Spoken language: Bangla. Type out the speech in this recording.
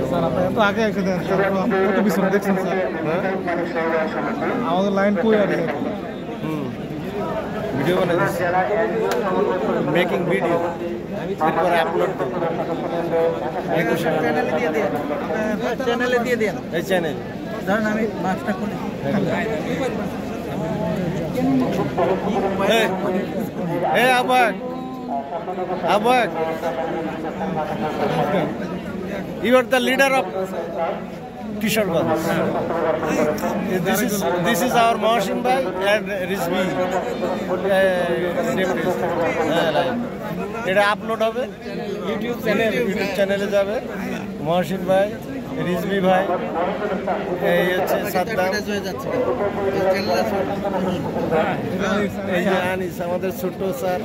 স্যার আপনি এত আগে এসে দেন স্যার, কত পিছনে দেখছেন স্যার, আমাদের লাইন কই আর ভিডিও বানাই মেকিং ভিডিও এরপরে আপলোড চ্যানেলে দিয়ে দেন। এই চ্যানেল ধরেন আমি মাছটা খুলি। Hey, Abak. Abak. You are the leader of Kishoreganj. This is our Mohsin Bhai and Rizvi. এটা আপলোড হবে ইউটিউব চ্যানেলে যাবে। মহসিন ভাই, রিজভি ভাই, এই হচ্ছে সাদ্দাম, এই যে আনিস আমাদের ছোট স্যার।